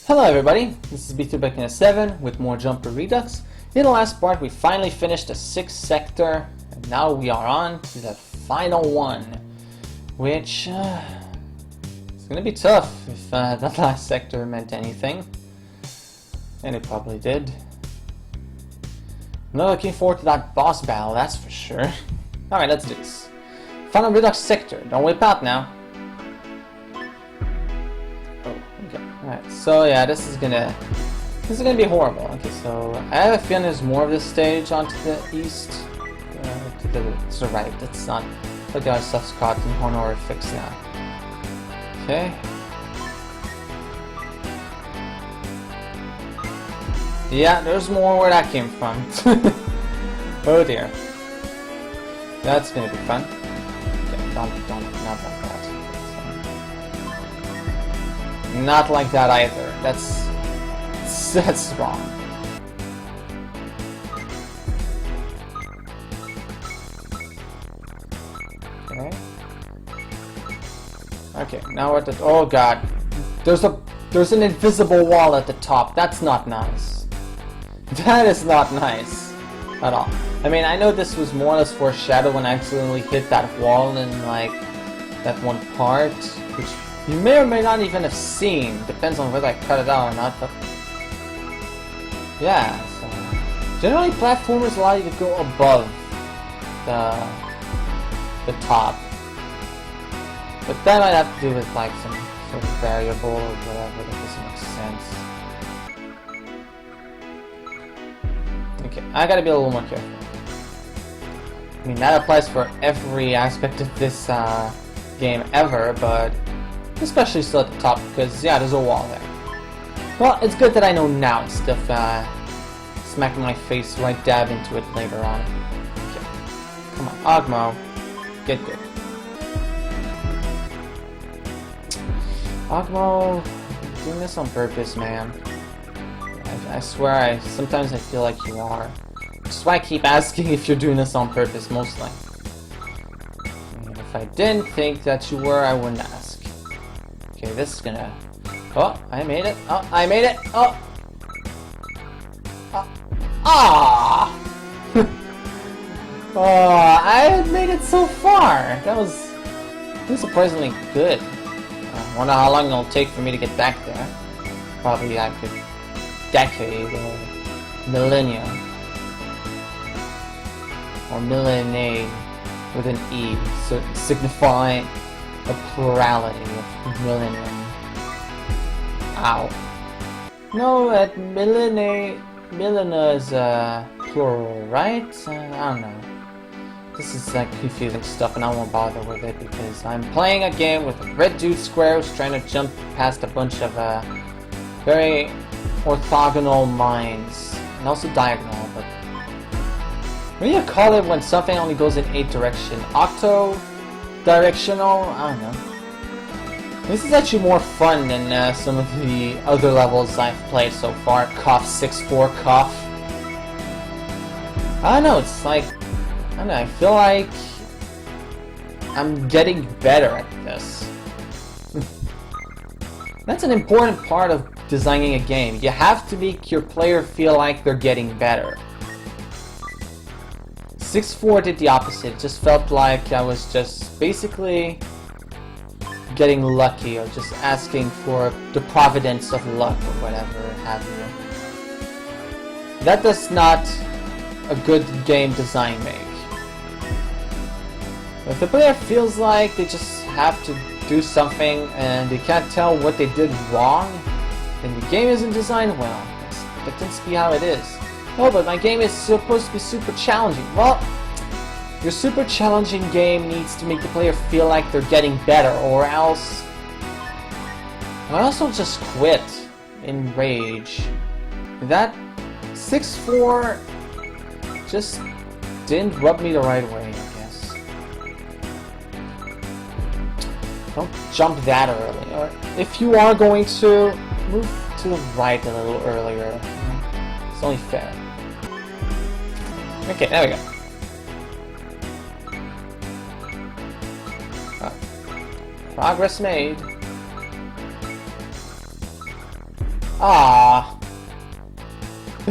Hello everybody, this is B2Back7 with more Jumper Redux. In the last part we finally finished the 6th sector, and now we are on to the final one, which is going to be tough if that last sector meant anything. And it probably did. I'm not looking forward to that boss battle, that's for sure. Alright, let's do this. Final Redux sector, don't whip out now. Alright, so yeah, this is gonna be horrible. Okay, so I have a feeling there's more of this stage onto the east, to the right. It's not like the other stuff's caught in honorifics now. Okay. Yeah, there's more where that came from. Oh dear, that's gonna be fun. Okay, not like that. Not like that either. That's wrong. Okay. Okay. Now we're at the. Oh god. There's an invisible wall at the top. That's not nice. That is not nice at all. I mean, I know this was more or less foreshadowed when I accidentally hit that wall in like that one part, which you may or may not even have seen. Depends on whether I cut it out or not, but yeah, so generally platformers allow you to go above the top. But that might have to do with like some sort of variable or whatever that doesn't make sense. Okay, I gotta be a little more careful. I mean, that applies for every aspect of this game ever, but especially still at the top, because yeah, there's a wall there. Well, it's good that I know now instead of smacking my face right dab into it later on. Okay. Come on, Ogmo. Get good. Ogmo, you're doing this on purpose, man. I swear, sometimes I feel like you are. Which is why I keep asking if you're doing this on purpose, mostly. And if I didn't think that you were, I wouldn't ask. Okay, this is gonna... Oh, I made it. Oh, I made it. Oh! Ah! Oh, I made it so far. That was surprisingly good. I wonder how long it'll take for me to get back there. Probably like a decade or millennia. Or millennium with an E, so signifying a plurality of millennium. Ow. No, that millennia is plural, right? I don't know. This is like confusing stuff and I won't bother with it because I'm playing a game with a red dude square who's trying to jump past a bunch of very orthogonal lines. And also diagonal, but what do you call it when something only goes in a direction? Octo-directional? I don't know. This is actually more fun than some of the other levels I've played so far. Cough 6-4 cough. I don't know, it's like... I don't know, I feel like... I'm getting better at this. That's an important part of designing a game. You have to make your player feel like they're getting better. 6-4 did the opposite. It just felt like I was just basically getting lucky or just asking for the providence of luck or whatever have you. That does not a good game design make. If the player feels like they just have to do something and they can't tell what they did wrong, then the game isn't designed well. That tends to be how it is. Oh, but my game is supposed to be super challenging. Well, your super challenging game needs to make the player feel like they're getting better, or else don't just quit in rage. That 6-4 just didn't rub me the right way, I guess. Don't jump that early. Or if you are going to, move to the right a little earlier. It's only fair. Okay, there we go. Progress made. Ah. I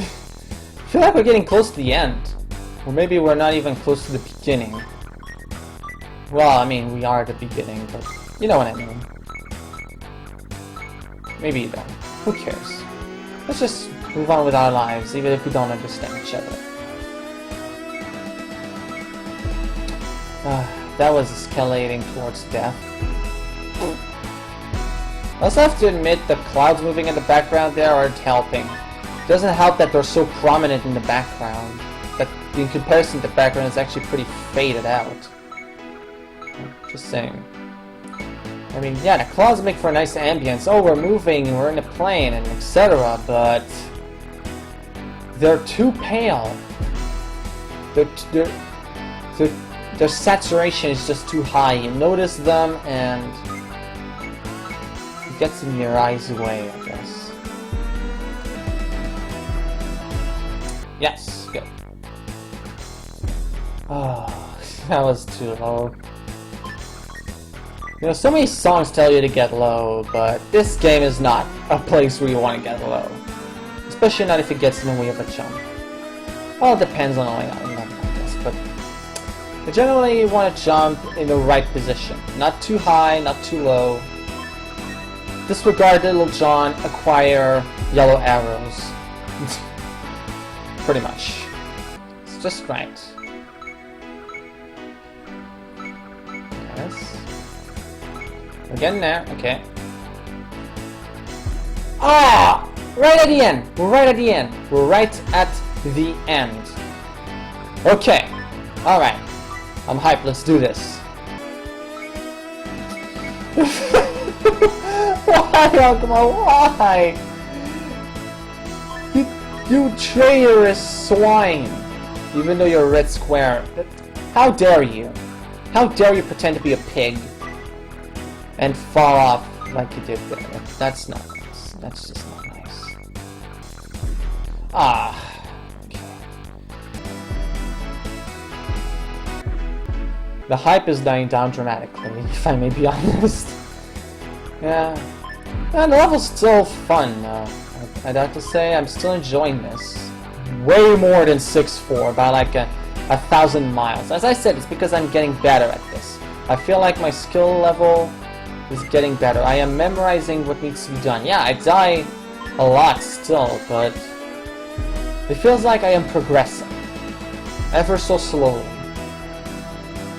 feel like we're getting close to the end. Or maybe we're not even close to the beginning. Well, I mean, we are at the beginning, but you know what I mean. Maybe you don't. Who cares? Let's just move on with our lives, even if we don't understand each other. That was escalating towards death. I also have to admit the clouds moving in the background there aren't helping. It doesn't help that they're so prominent in the background, but in comparison the background is actually pretty faded out. Just saying. I mean, yeah, the clouds make for a nice ambience. Oh, we're moving, we're in a plane, and etc., but they're too pale. Their saturation is just too high. You notice them, and it gets in your eyes away, I guess. Yes, good. Oh, that was too low. You know, so many songs tell you to get low, but this game is not a place where you want to get low. Especially not if it gets in the way of a jump. Well, it depends on the layout, I guess, but generally you want to jump in the right position. Not too high, not too low. Disregard Little John, acquire yellow arrows. Pretty much. It's just right. Yes. We're getting there, okay. Ah! Right at the end! We're right at the end. We're right at the end. Okay. Alright. I'm hyped, let's do this. Why, Ogmo? Why? You traitorous swine! Even though you're a red square. How dare you? How dare you pretend to be a pig and fall off like you did there? That's not nice. That's just not nice. Ah. Okay. The hype is dying down dramatically, if I may be honest. Yeah. And the level's still fun, though. I'd have to say I'm still enjoying this. Way more than 6-4, by like 1,000 miles. As I said, it's because I'm getting better at this. I feel like my skill level is getting better. I am memorizing what needs to be done. Yeah, I die a lot still, but it feels like I am progressing. Ever so slowly.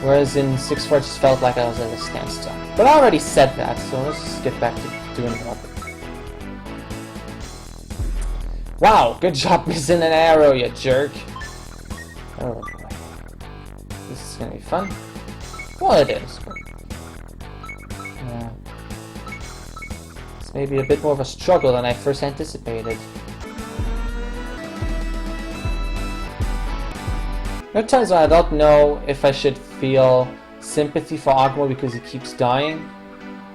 Whereas in 6-4 it just felt like I was at a standstill. But I already said that, so let's just get back to doing it. Wow, good job missing an arrow, you jerk. Oh boy. This is gonna be fun. Well, it is. Yeah. It's maybe a bit more of a struggle than I first anticipated. There are times when I don't know if I should feel sympathy for Ogmo because he keeps dying,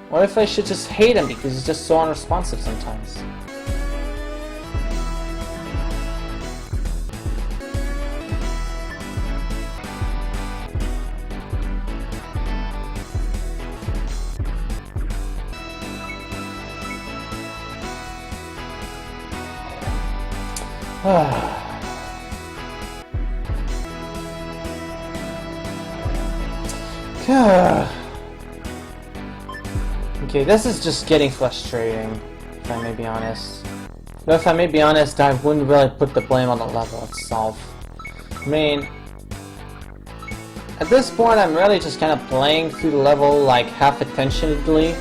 or if I should just hate him because he's just so unresponsive sometimes. Okay, this is just getting frustrating, if I may be honest. But if I may be honest, I wouldn't really put the blame on the level itself. I mean, at this point I'm really just kind of playing through the level like half-attentionedly,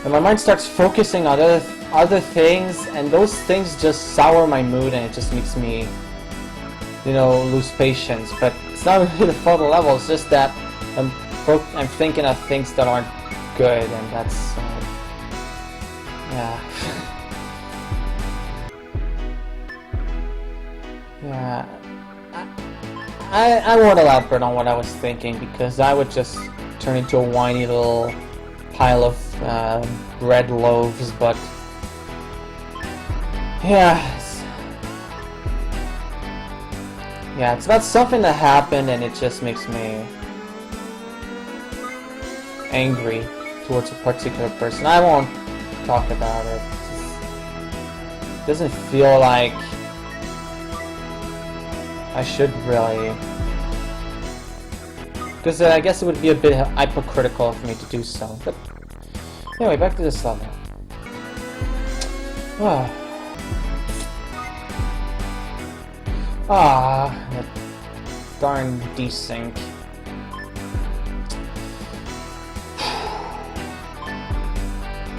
and my mind starts focusing on other things, and those things just sour my mood and it just makes me, you know, lose patience. But it's not really the fault of the level, it's just that I'm thinking of things that aren't good, and that's, yeah. Yeah. I won't elaborate on what I was thinking, because I would just turn into a whiny little pile of bread loaves, but yeah. Yeah, it's about something that happened and it just makes me angry towards a particular person. I won't talk about it. doesn't feel like I should really. Because I guess it would be a bit hypocritical for me to do so. But anyway, back to this level. That darn desync.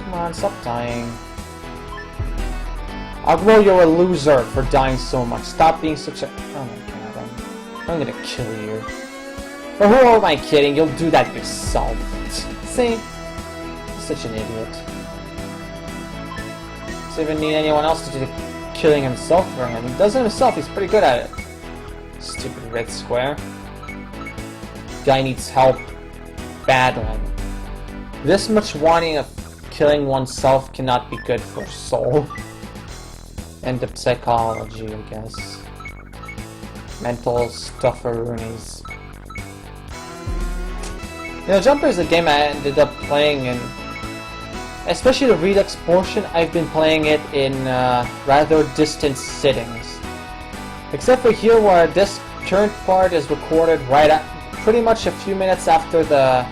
Come on, stop dying. Ogmo, you're a loser for dying so much. Stop being such a... Oh my god, I'm gonna kill you. Or who am I kidding? You'll do that yourself. See? You're such an idiot. Doesn't even need anyone else to do the killing himself for him. He does it himself, he's pretty good at it. Stupid red square. Guy needs help badly. This much wanting of killing oneself cannot be good for soul. And the psychology, I guess. Mental stufferoonies. You know, Jumper is a game I ended up playing in, especially the Redux portion, I've been playing it in rather distant settings. Except for here where this current part is recorded right at pretty much a few minutes after the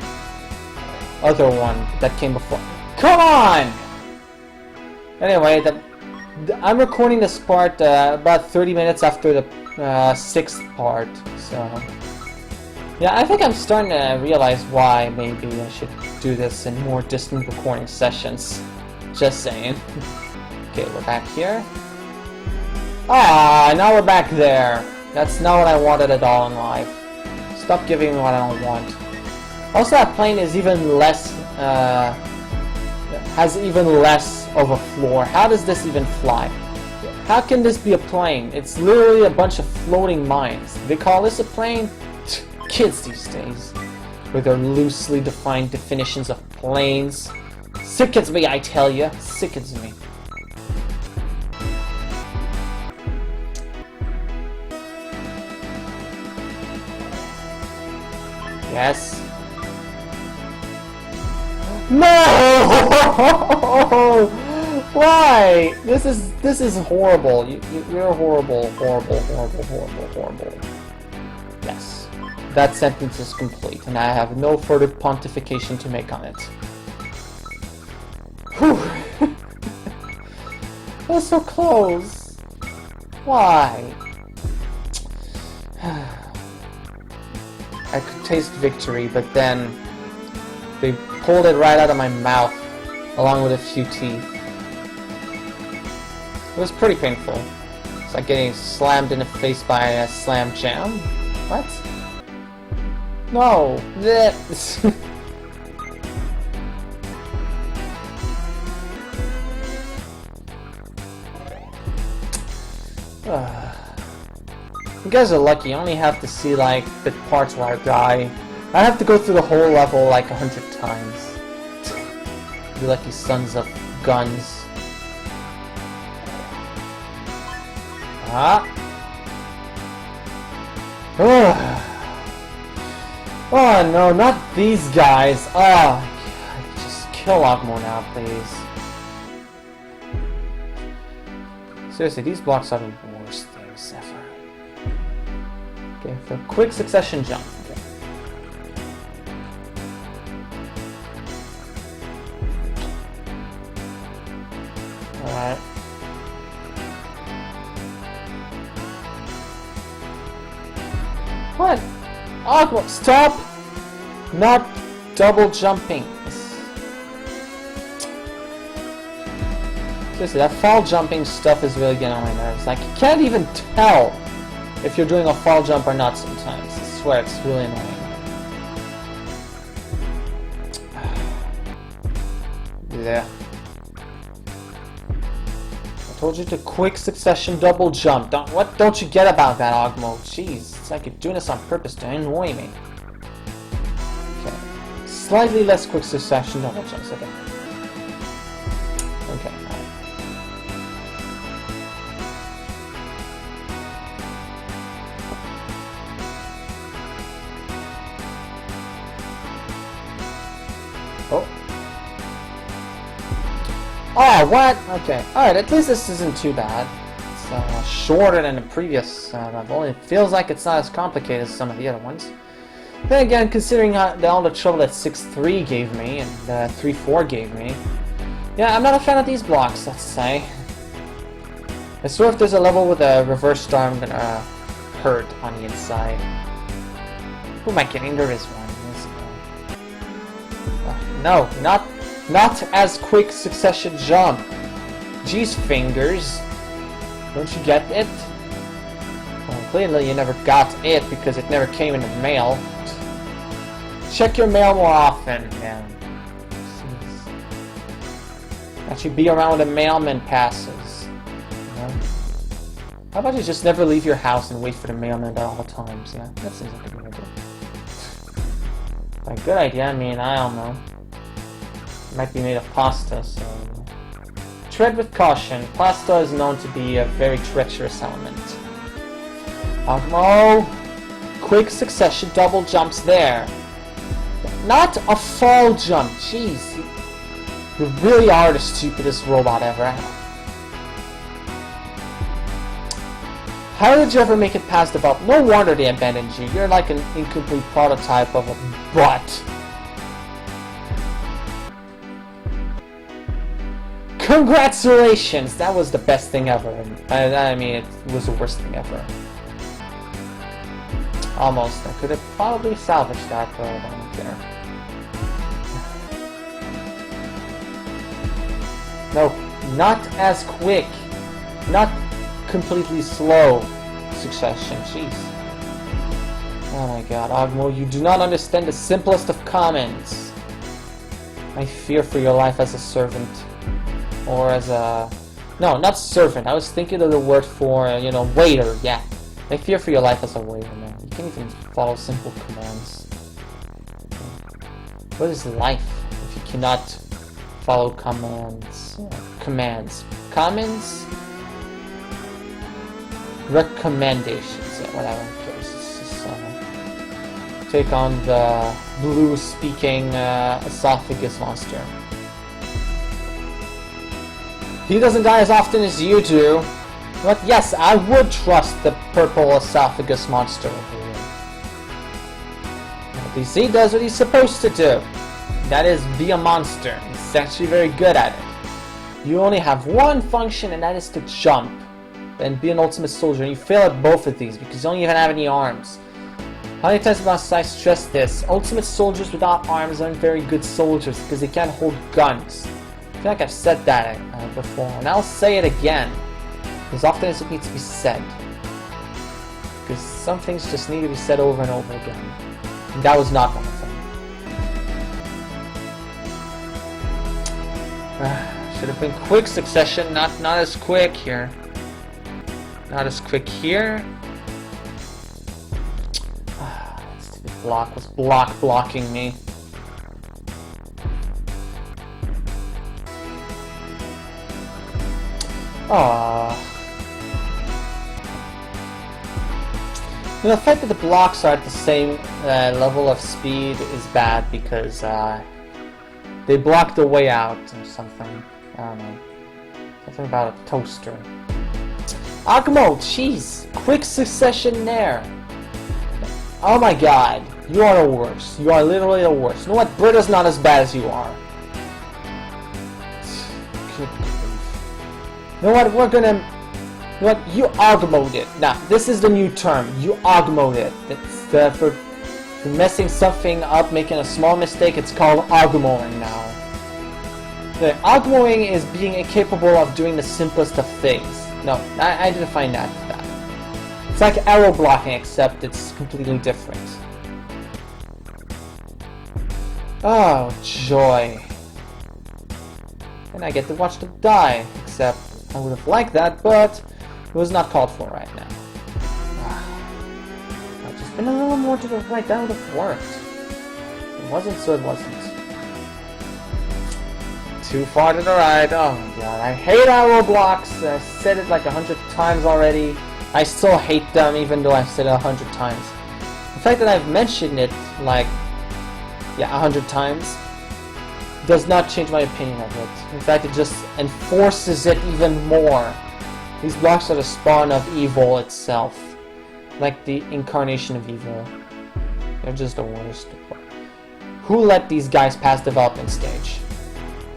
other one that came before. Come on! Anyway, I'm recording this part about 30 minutes after the 6th part, so... Yeah, I think I'm starting to realize why maybe I should do this in more distant recording sessions. Just saying. Okay, we're back here. Ah, now we're back there. That's not what I wanted at all in life. Stop giving me what I don't want. Also, that plane is even less, has even less of a floor. How does this even fly? How can this be a plane? It's literally a bunch of floating mines. They call this a plane? Kids these days, with their loosely defined definitions of planes. Sickens me, I tell ya. Sickens me. Yes. No! Why? This is horrible. You're horrible. Yes. That sentence is complete, and I have no further pontification to make on it. Whew! That was so close. Why? I could taste victory, but then they pulled it right out of my mouth, along with a few teeth. It was pretty painful. It's like getting slammed in the face by a slam jam. What? No! This. You guys are lucky. You only have to see like the parts where I die. I have to go through the whole level like 100 times. You lucky sons of guns. Ah. Oh no, not these guys. Oh, God. Just kill Ogmo now, please. Seriously, these blocks are the worst things ever. Okay, for a quick succession jump. Okay. Alright. What? Ogmo, stop! Not double jumping. Seriously, that fall jumping stuff is really getting on my nerves. Like, you can't even tell if you're doing a fall jump or not sometimes. I swear, it's really annoying. Yeah. I told you to quick succession double jump. What don't you get about that, Ogmo? Jeez, it's like you're doing this on purpose to annoy me. Okay. Slightly less quick succession double jumps, okay. Okay. Oh, Oh, what? Okay. Alright, at least this isn't too bad. It's shorter than the previous level. It feels like it's not as complicated as some of the other ones. Then again, considering all the trouble that 6-3 gave me and 3-4 gave me, yeah, I'm not a fan of these blocks, let's say. I swear if there's a level with a reverse star, I'm gonna hurt on the inside. Who am I kidding? There is one. No, not as quick succession jump. Jeez, fingers. Don't you get it? Well, clearly you never got it because it never came in the mail. Check your mail more often, man. Actually be around when the mailman passes. You know? How about you just never leave your house and wait for the mailman at all times? Yeah, that seems like a good idea. A good idea, I mean, I don't know. It might be made of pasta, so... Tread with caution. Pasta is known to be a very treacherous element. Ogmo! Quick succession double jumps there. Not a fall jump, jeez. You really are the stupidest robot ever. How did you ever make it past the belt? No wonder they abandoned you. You're like an incomplete prototype of a butt. Congratulations! That was the best thing ever. I mean, it was the worst thing ever. Almost. I could have probably salvaged that, but I don't care. No, not as quick. Not completely slow succession. Jeez. Oh my god, Ogmo, you do not understand the simplest of commands. I fear for your life as a servant. Or as a... No, not servant. I was thinking of the word for, you know, waiter. Yeah. I fear for your life as a waiter, man. You can't even follow simple commands. What is life if you cannot follow commands? Commands. Commands? Recommendations. Yeah, whatever. Just, take on the blue-speaking esophagus monster. He doesn't die as often as you do. But yes, I would trust the purple esophagus monster over here. At least he does what he's supposed to do. That is, be a monster. He's actually very good at it. You only have one function, and that is to jump. And be an ultimate soldier. And you fail at both of these because you don't even have any arms. How many times must I stress this? Ultimate soldiers without arms aren't very good soldiers because they can't hold guns. I feel like I've said that before, and I'll say it again. As often as it needs to be said. Because some things just need to be said over and over again. And that was not one of them. Should have been quick succession, not as quick here. Not as quick here. Stupid block was blocking me. Aww. The fact that the blocks are at the same level of speed is bad because they block the way out or something. I don't know. Something about a toaster. Ogmo, jeez! Quick succession there! Oh my god, you are the worst. You are literally the worst. You know what? Britta's not as bad as you are. You know what? We're gonna... You know what? You Ogmo'd it. Now, this is the new term. You Ogmo'd it. It's for messing something up, making a small mistake, it's called Ogmoing now. The Ogmoing is being incapable of doing the simplest of things. No, I didn't find that. It's like arrow blocking, except it's completely different. Oh, joy. And I get to watch them die, except I would have liked that, but it was not called for right now. I've just been a little more to the right, that would have worked. It wasn't, so it wasn't. Too far to the right. Oh my god, I hate arrow blocks. I've said it like 100 times already. I still hate them even though I've said it 100 times. The fact that I've mentioned it like, yeah, 100 times does not change my opinion of it. In fact, it just enforces it even more. These blocks are the spawn of evil itself. Like the incarnation of evil. They're just the worst. Who let these guys pass development stage?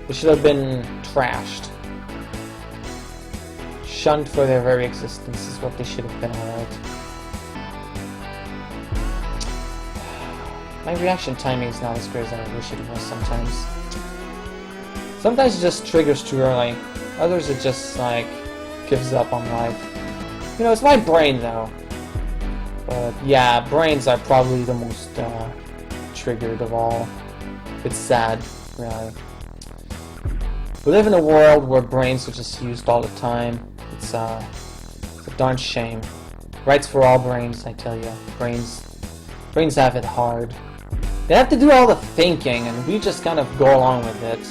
They should have been trashed. Shunned for their very existence is what they should have been, alright. My reaction timing is not as great as I wish it was sometimes. Sometimes it just triggers too early. Others it just, like, gives up on life. You know, it's my brain, though. But, yeah, brains are probably the most, triggered of all. It's sad, really. We live in a world where brains are just used all the time. It's a darn shame. Rights for all brains, I tell you. Brains have it hard. They have to do all the thinking, and we just kind of go along with it.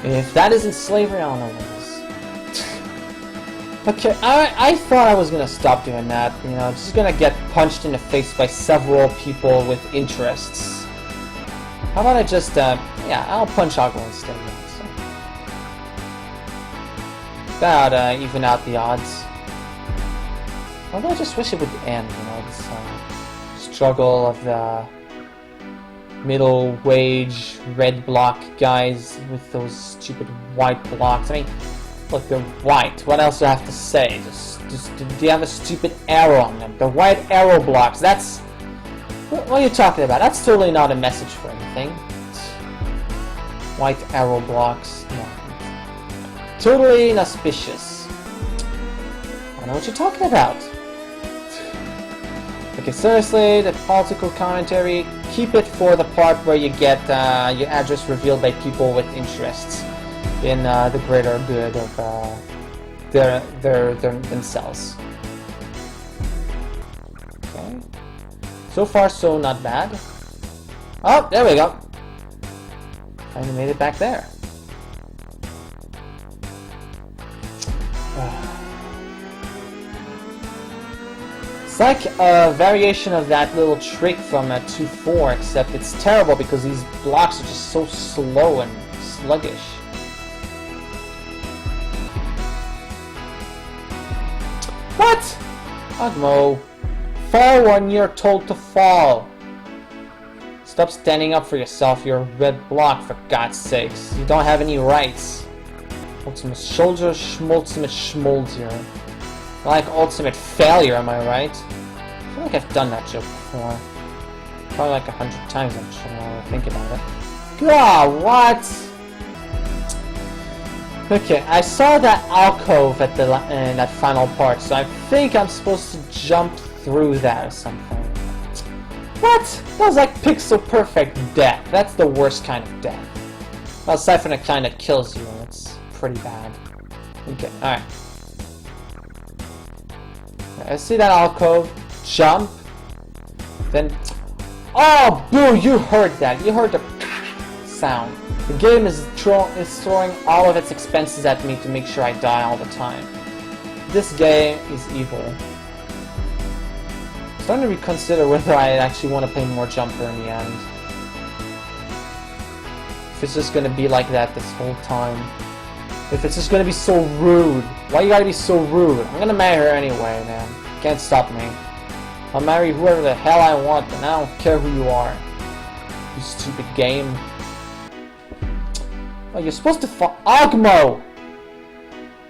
If that isn't slavery, I don't know what is. Okay, I thought I was gonna stop doing that. You know, I'm just gonna get punched in the face by several people with interests. How about I just, yeah, I'll punch Ogmo instead. So. That even out the odds. Although I just wish it would end, you know, this struggle of the middle-wage red block guys with those stupid white blocks. I mean, look, they're white. What else do I have to say? Just they have a stupid arrow on them. The white arrow blocks. That's what are you talking about? That's totally not a message for anything. White arrow blocks. No. Totally inauspicious. I don't know what you're talking about. Okay, seriously, the political commentary, keep it for the part where you get your address revealed by people with interests in the greater good of themselves. Okay. So far, so not bad. Oh, there we go. Finally made it back there. It's like a variation of that little trick from 2.4, except it's terrible because these blocks are just so slow and sluggish. What? Ogmo, fall when you're told to fall. Stop standing up for yourself, you're a red block, for God's sakes. You don't have any rights. Ultimate soldier, ultimate schmoldier. Like ultimate failure, am I right? I feel like I've done that joke before. Probably like 100 times, I'm sure, now that I think about it. God, what? Okay, I saw that alcove at that final part, so I think I'm supposed to jump through that or something. What? That was like pixel perfect death. That's the worst kind of death. Well, aside from the kind that kills you, it's pretty bad. Okay, alright. I see that alcove, jump, then... Oh, boo, you heard that. You heard the sound. The game is throwing all of its expenses at me to make sure I die all the time. This game is evil. I'm starting to reconsider whether I actually want to play more Jumper in the end. If it's just going to be like that this whole time. If it's just going to be so rude. Why you gotta be so rude? I'm going to marry her anyway, man. Can't stop me. I'll marry whoever the hell I want, and I don't care who you are. You stupid game. Oh, you're supposed to fall. Ogmo!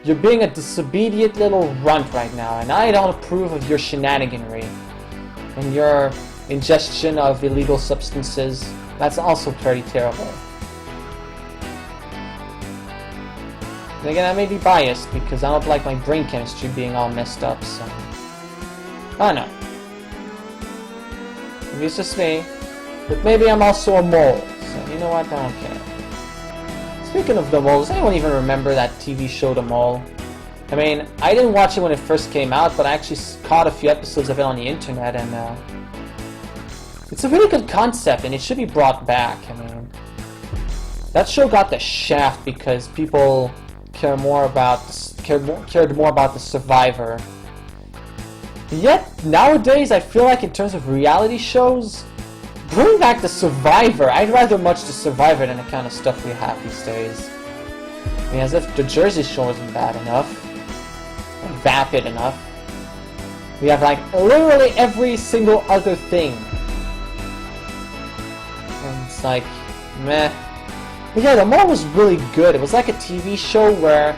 You're being a disobedient little runt right now, and I don't approve of your shenaniganry. And your ingestion of illegal substances. That's also pretty terrible. And again, I may be biased, because I don't like my brain chemistry being all messed up, so... I don't know. Maybe it's just me, but maybe I'm also a mole, so you know what, I don't care. Speaking of the mole, does anyone even remember that TV show The Mole? I mean, I didn't watch it when it first came out, but I actually caught a few episodes of it on the internet, and it's a really good concept, and it should be brought back. I mean, that show got the shaft because people cared more about the survivor. Yet nowadays, I feel like in terms of reality shows, Bring back the Survivor. I'd rather much the Survivor than the kind of stuff we have these days. I mean, as if the Jersey Shore isn't bad enough. Or vapid enough. We have like literally every single other thing. And it's like, meh. But yeah, the mall was really good. It was like a TV show where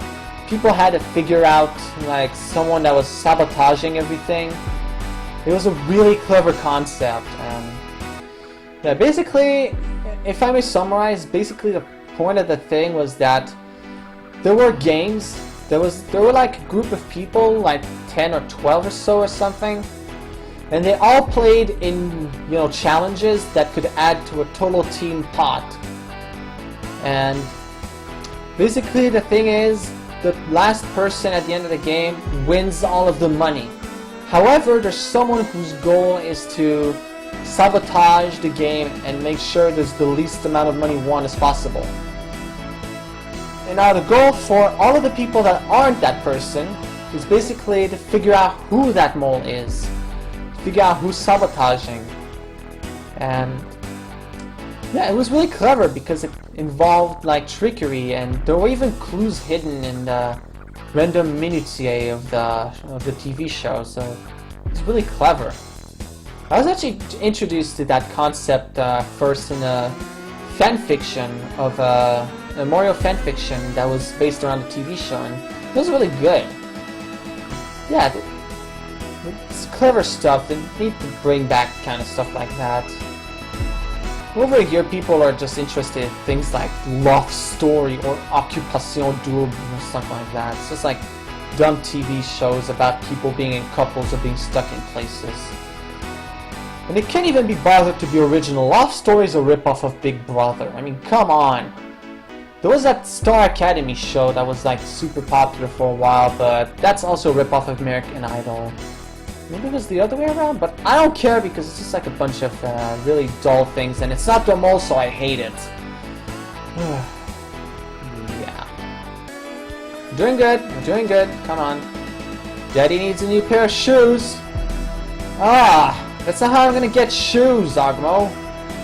people had to figure out like someone that was sabotaging everything. It was a really clever concept, and yeah, basically, if I may summarize, basically the point of the thing was that there were games. There were like a group of people, like 10 or 12 or so or something, and they all played in, you know, challenges that could add to a total team pot. And basically the thing is, the last person at the end of the game wins all of the money. However, there's someone whose goal is to sabotage the game and make sure there's the least amount of money won as possible. And now the goal for all of the people that aren't that person is basically to figure out who that mole is. Figure out who's sabotaging. And yeah, it was really clever because it involved like trickery, and there were even clues hidden in the random minutiae of the TV show, so it's really clever. I was actually introduced to that concept first in a fanfiction of a Mario fanfiction that was based around the TV show, and it was really good. Yeah, it's clever stuff. They need to bring back kind of stuff like that. Over here, people are just interested in things like love story or occupation double or something like that. It's just like dumb TV shows about people being in couples or being stuck in places. And they can't even be bothered to be original. Love Story is a ripoff of Big Brother. I mean, come on. There was that Star Academy show that was like super popular for a while, but that's also a ripoff of American Idol. Maybe it was the other way around, but I don't care because it's just like a bunch of really dull things, and it's not the mole, so I hate it. Yeah. We're doing good. We're doing good. Come on. Daddy needs a new pair of shoes. Ah, that's not how I'm gonna get shoes, Ogmo.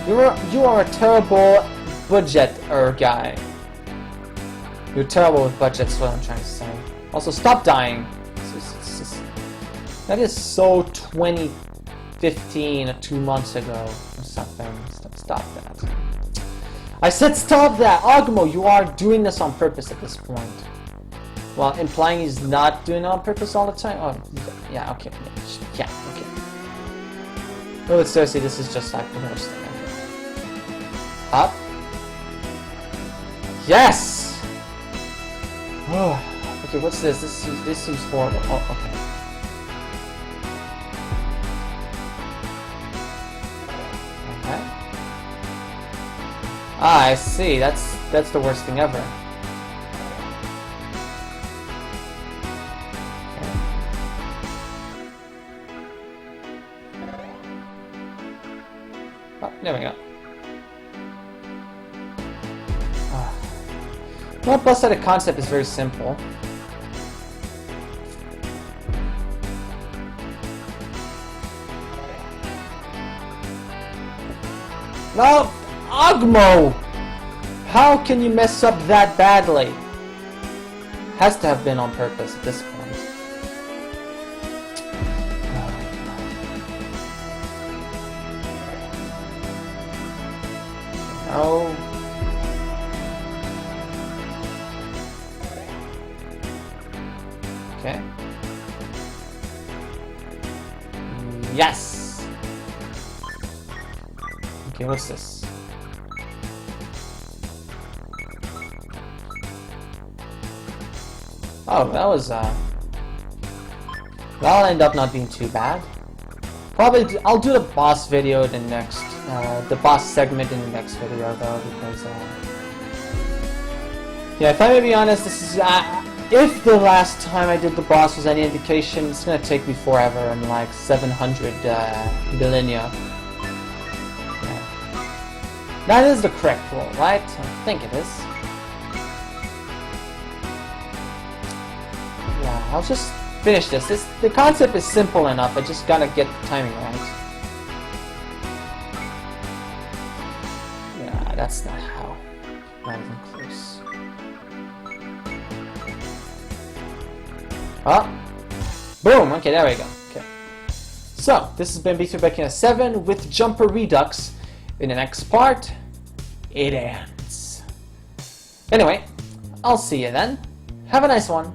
You are a terrible budget-er guy. You're terrible with budgets, is what I'm trying to say. Also, stop dying. That is so 2015 or 2 months ago or something. Stop that. I said stop that! Ogmo, you are doing this on purpose at this point. Well, implying he's not doing it on purpose all the time? Oh, yeah, okay. Yeah, okay. No, seriously, this is just like the worst thing ever. Up. Yes! Oh, okay, what's this? This seems horrible. Oh, okay. Ah, I see. That's the worst thing ever. Oh, there we go. Well, plus that the concept is very simple. No! Ogmo! How can you mess up that badly? Has to have been on purpose at this point. No. Okay. Yes! Okay, what's this? Oh, that was, that'll end up not being too bad. Probably, I'll do the boss video in the next, the boss segment in the next video, though, because, yeah, if I may be honest, this is, if the last time I did the boss was any indication, it's gonna take me forever and like 700, millennia. Yeah. That is the correct roll, right? I think it is. I'll just finish this. The concept is simple enough. I just gotta get the timing right. That's not how. Not even close. Oh! Boom! Okay, there we go. Okay. So, this has been B3 7 with Jumper Redux. In the next part, it ends. Anyway, I'll see you then. Have a nice one.